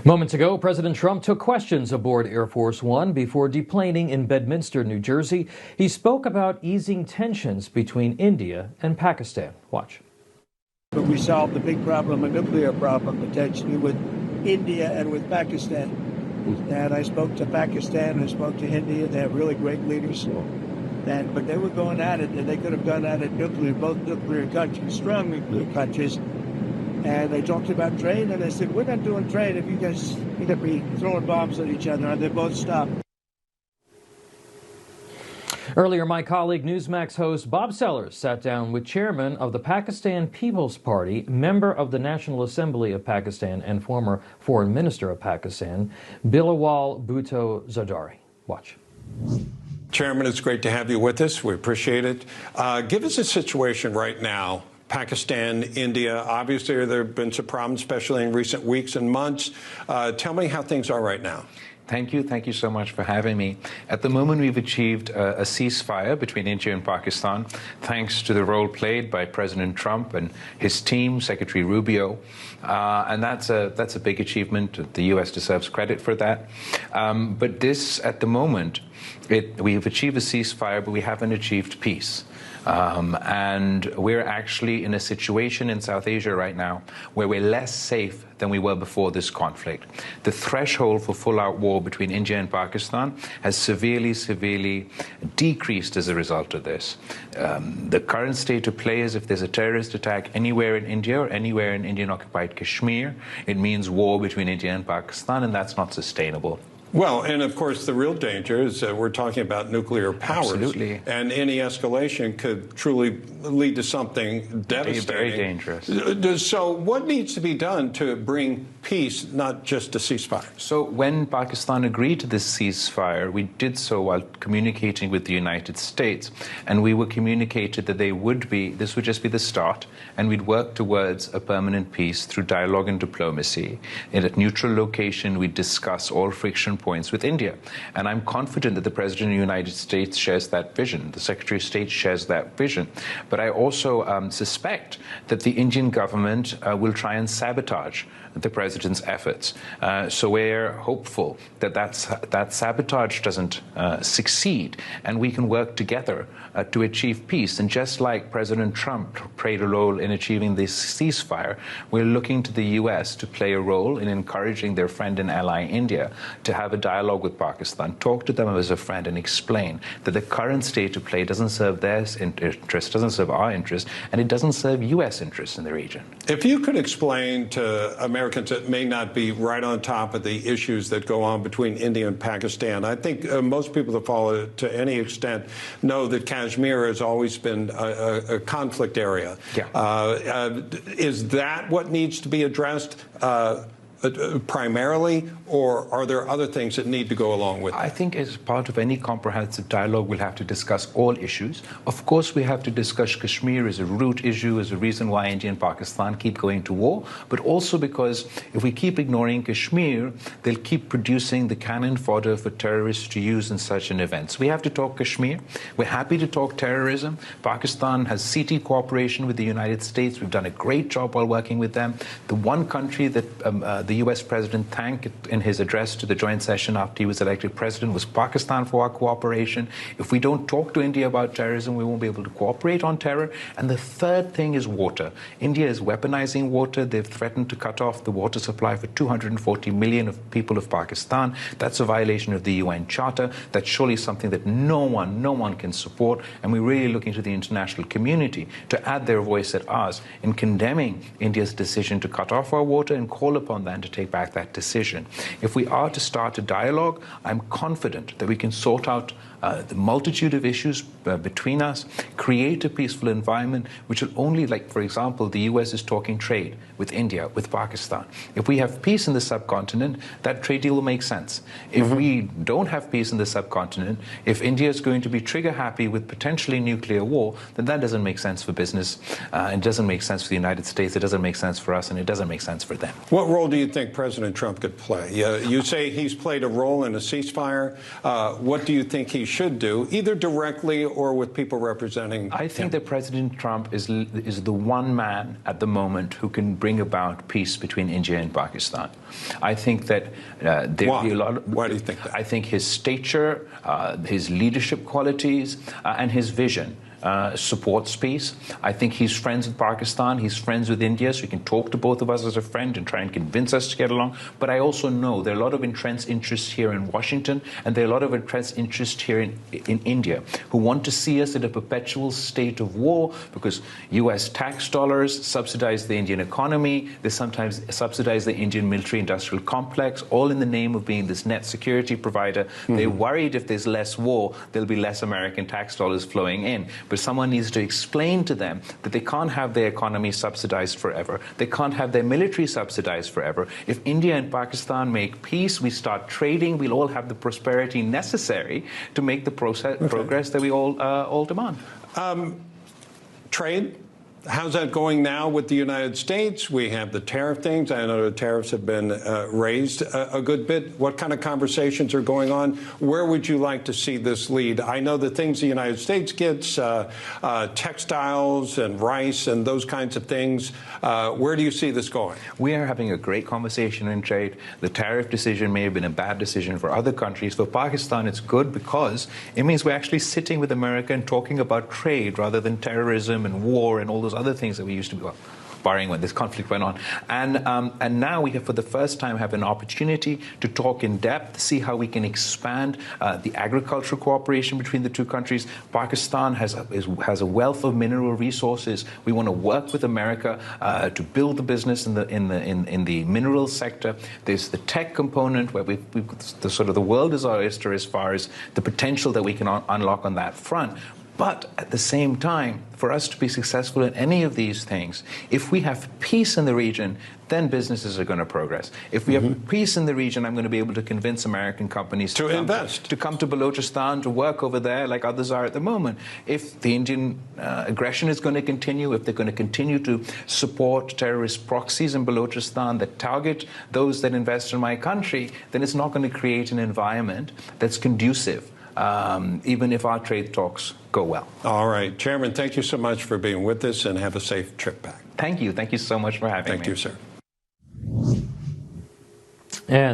Moments ago, President Trump took questions aboard Air Force One before deplaning in Bedminster, New Jersey. He spoke about easing tensions between India and Pakistan. Watch. But we solved the big problem, a nuclear problem, potentially, with India and with Pakistan. And I spoke to Pakistan, I spoke to India. They have really great leaders. But they were going at it, and they could have gone at it nuclear, both nuclear countries, strong nuclear countries. And they talked about trade, and they said, we're not doing trade if you guys are going to be throwing bombs at each other. And they both stopped. Earlier, my colleague Newsmax host Bob Sellers sat down with chairman of the Pakistan People's Party, member of the National Assembly of Pakistan, and former foreign minister of Pakistan, Bilawal Bhutto Zardari. Watch. Chairman, it's great to have you with us. We appreciate it. Give us a situation right now. Pakistan, India, obviously there have been some problems, especially in recent weeks and months. Tell me how things are right now. Thank you. Thank you so much for having me. At the moment, we've achieved a ceasefire between India and Pakistan, thanks to the role played by President Trump and his team, Secretary Rubio. And that's a big achievement. The U.S. deserves credit for that. But this, at the moment, we have achieved a ceasefire, but we haven't achieved peace. And we're actually in a situation in South Asia right now where we're less safe than we were before this conflict. The threshold for full-out war between India and Pakistan has severely decreased as a result of this. The current state of play is if there's a terrorist attack anywhere in India or anywhere in Indian-occupied Kashmir, it means war between India and Pakistan, and that's not sustainable. Well, and of course, the real danger is that we're talking about nuclear powers. Absolutely. And any escalation could truly lead to something devastating. Very dangerous. So what needs to be done to bring peace, not just a ceasefire? So when Pakistan agreed to this ceasefire, we did so while communicating with the United States. And we were communicated that this would just be the start, and we'd work towards a permanent peace through dialogue and diplomacy. In a neutral location, we'd discuss all friction points with India. And I'm confident that the President of the United States shares that vision. The Secretary of State shares that vision. But I also suspect that the Indian government will try and sabotage the President's efforts. So we're hopeful that that sabotage doesn't succeed, and we can work together to achieve peace. And just like President Trump played a role in achieving this ceasefire, we're looking to the U.S. to play a role in encouraging their friend and ally India to have a dialogue with Pakistan, talk to them as a friend, and explain that the current state of play doesn't serve their interest, doesn't serve our interest, and it doesn't serve U.S. interests in the region. If you could explain to Americans that may not be right on top of the issues that go on between India and Pakistan, I think most people that follow it to any extent know that Kashmir has always been a conflict area. Yeah. Is that what needs to be addressed primarily, or are there other things that need to go along with it? I think as part of any comprehensive dialogue, we'll have to discuss all issues. Of course, we have to discuss Kashmir as a root issue, as a reason why India and Pakistan keep going to war, but also because if we keep ignoring Kashmir, they'll keep producing the cannon fodder for terrorists to use in such an event. So we have to talk Kashmir. We're happy to talk terrorism. Pakistan has CT cooperation with the United States. We've done a great job while working with them. The one country that the U.S. President thanked in his address to the joint session after he was elected president was Pakistan for our cooperation. If we don't talk to India about terrorism, we won't be able to cooperate on terror. And the third thing is water. India is weaponizing water. They've threatened to cut off the water supply for 240 million of people of Pakistan. That's a violation of the UN Charter. That's surely something that no one can support. And we're really looking to the international community to add their voice at ours in condemning India's decision to cut off our water and call upon them to take back that decision. If we are to start a dialogue, I'm confident that we can sort out the multitude of issues between us, create a peaceful environment, which will only, like, for example, the U.S. is talking trade with India, with Pakistan. If we have peace in the subcontinent, that trade deal will make sense. If we don't have peace in the subcontinent, if India is going to be trigger happy with potentially nuclear war, then that doesn't make sense for business. It doesn't make sense for the United States. It doesn't make sense for us, and it doesn't make sense for them. What role do you think President Trump could play? You say he's played a role in a ceasefire. What do you think he should do, either directly or with people representing I think him? that President Trump is the one man at the moment who can bring about peace between India and Pakistan. I think that there'll be a lot of... Why do you think that? I think his stature, his leadership qualities, and his vision supports peace. I think he's friends with Pakistan, he's friends with India, so he can talk to both of us as a friend and try and convince us to get along. But I also know there are a lot of entrenched interests here in Washington, and there are a lot of entrenched interests here in India who want to see us in a perpetual state of war because U.S. tax dollars subsidize the Indian economy, they sometimes subsidize the Indian military-industrial complex, all in the name of being this net security provider. They're worried if there's less war, there'll be less American tax dollars flowing in. But someone needs to explain to them that they can't have their economy subsidized forever. They can't have their military subsidized forever. If India and Pakistan make peace, we start trading, we'll all have the prosperity necessary to make the progress that we all demand. Trade? How's that going now with the United States? We have the tariff things. I know the tariffs have been raised a good bit. What kind of conversations are going on? Where would you like to see this lead? I know the things the United States gets, textiles and rice and those kinds of things. Where do you see this going? We are having a great conversation in trade. The tariff decision may have been a bad decision for other countries. For Pakistan, it's good because it means we're actually sitting with America and talking about trade rather than terrorism and war and all those other things that we used to be barring when this conflict went on. And now we have, for the first time, have an opportunity to talk in depth, see how we can expand the agricultural cooperation between the two countries. Pakistan has a wealth of mineral resources. We want to work with America to build the business in the mineral sector. There's the tech component where the world is our oyster as far as the potential that we can unlock on that front. But at the same time, for us to be successful in any of these things, if we have peace in the region, then businesses are going to progress. If we have peace in the region, I'm going to be able to convince American companies to invest, to come to Balochistan, to work over there like others are at the moment. If the Indian aggression is going to continue, if they're going to continue to support terrorist proxies in Balochistan that target those that invest in my country, then it's not going to create an environment that's conducive, even if our trade talks go well. All right. Chairman, thank you so much for being with us, and have a safe trip back. Thank you. Thank you so much for having me. Thank you, sir. And